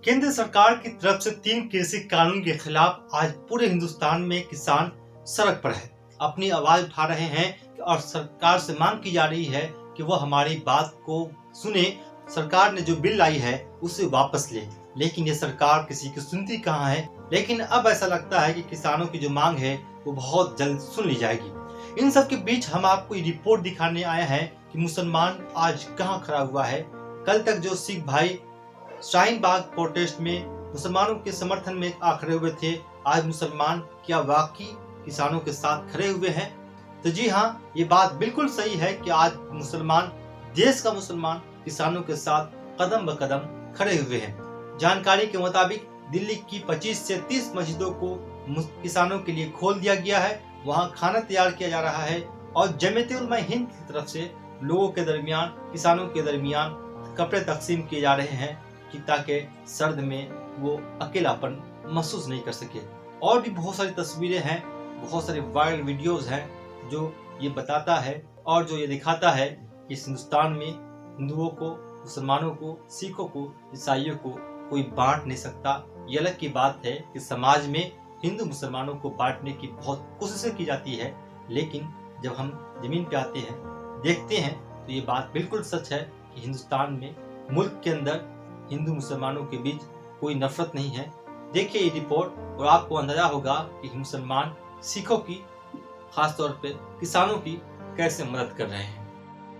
केंद्र सरकार की तरफ से 3 कृषि कानून के खिलाफ आज पूरे हिंदुस्तान में किसान सड़क पर है, अपनी आवाज उठा रहे हैं और सरकार से मांग की जा रही है कि वह हमारी बात को सुने। सरकार ने जो बिल लाई है उसे वापस ले, लेकिन ये सरकार किसी की सुनती कहाँ है। लेकिन अब ऐसा लगता है कि किसानों की जो मांग है वो बहुत जल्द सुन ली जाएगी। इन सब के बीच हम आपको ये रिपोर्ट दिखाने आए हैं कि मुसलमान आज कहाँ खड़ा हुआ है। कल तक जो सिख भाई शाहीन बाग प्रोटेस्ट में मुसलमानों के समर्थन में आ खड़े हुए थे, आज मुसलमान क्या वाकई किसानों के साथ खड़े हुए हैं? तो जी हाँ, ये बात बिल्कुल सही है कि आज मुसलमान, देश का मुसलमान किसानों के साथ कदम ब कदम खड़े हुए हैं। जानकारी के मुताबिक दिल्ली की 25 से 30 मस्जिदों को किसानों के लिए खोल दिया गया है। वहां खाना तैयार किया जा रहा है और जमीयत उलमा हिंद की तरफ से लोगों के दरमियान, किसानों के दरमियान कपड़े तकसीम किए जा रहे हैं कि ताकि सर्द में वो अकेलापन महसूस नहीं कर सके। और भी बहुत सारी तस्वीरें हैं, बहुत सारे वायरल वीडियोस हैं जो ये बताता है और जो ये दिखाता है कि इस हिंदुस्तान में हिंदुओं को, मुसलमानों को, सिखों को, ईसाइयों को कोई बांट नहीं सकता। ये अलग की बात है कि समाज में हिंदू मुसलमानों को बांटने की बहुत कोशिशें की जाती है, लेकिन जब हम जमीन पे आते हैं, देखते हैं, तो ये बात बिल्कुल सच है कि हिंदुस्तान में, मुल्क के अंदर हिंदू मुसलमानों के बीच कोई नफरत नहीं है। देखिए ये रिपोर्ट और आपको अंदाजा होगा कि मुसलमान सिखों की, खासतौर पे किसानों की कैसे मदद कर रहे हैं।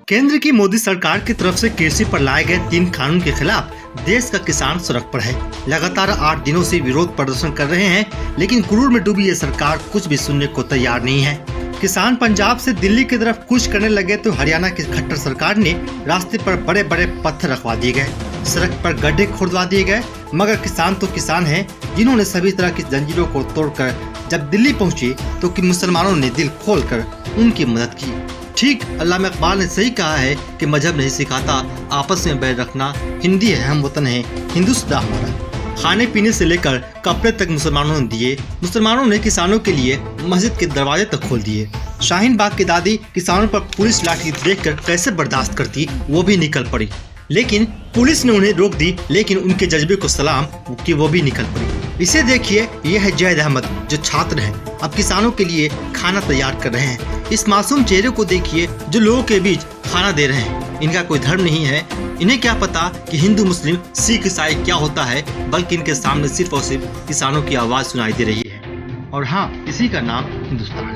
केंद्र की मोदी सरकार की तरफ से कृषि पर लाए गए 3 कानून के खिलाफ देश का किसान सड़क पर है। लगातार 8 दिनों से विरोध प्रदर्शन कर रहे हैं, लेकिन क्रूर में डूबी ये सरकार कुछ भी सुनने को तैयार नहीं है। किसान पंजाब से दिल्ली की तरफ कूच करने लगे तो हरियाणा की खट्टर सरकार ने रास्ते पर बड़े बड़े पत्थर रखवा दिए गए, सड़क पर गड्ढे खोदवा दिए गए। मगर किसान तो किसान हैं, जिन्होंने सभी तरह की जंजीरों को तोड़कर जब दिल्ली पहुंचे तो कि मुसलमानों ने दिल खोलकर उनकी मदद की। ठीक अल्लामा इकबाल ने सही कहा है कि मजहब नहीं सिखाता आपस में बैर रखना, हिंदी है हम वतन है हिंदुस्तान हमारा। खाने पीने से लेकर कपड़े तक मुसलमानों ने दिए। मुसलमानों ने किसानों के लिए मस्जिद के दरवाजे तक खोल दिए। शाहीन बाग की दादी किसानों पर पुलिस लाठी देखकर कैसे बर्दाश्त करती, वो भी निकल पड़ी, लेकिन पुलिस ने उन्हें रोक दी। लेकिन उनके जज्बे को सलाम कि वो भी निकल पड़ी। इसे देखिए, ये है जैद अहमद जो छात्र हैं, अब किसानों के लिए खाना तैयार कर रहे हैं। इस मासूम चेहरे को देखिए जो लोगों के बीच खाना दे रहे हैं। इनका कोई धर्म नहीं है, इन्हें क्या पता कि हिंदू, मुस्लिम, सिख, ईसाई क्या होता है, बल्कि इनके सामने सिर्फ और सिर्फ किसानों की आवाज सुनाई दे रही है। और हाँ, इसी का नाम हिंदुस्तान।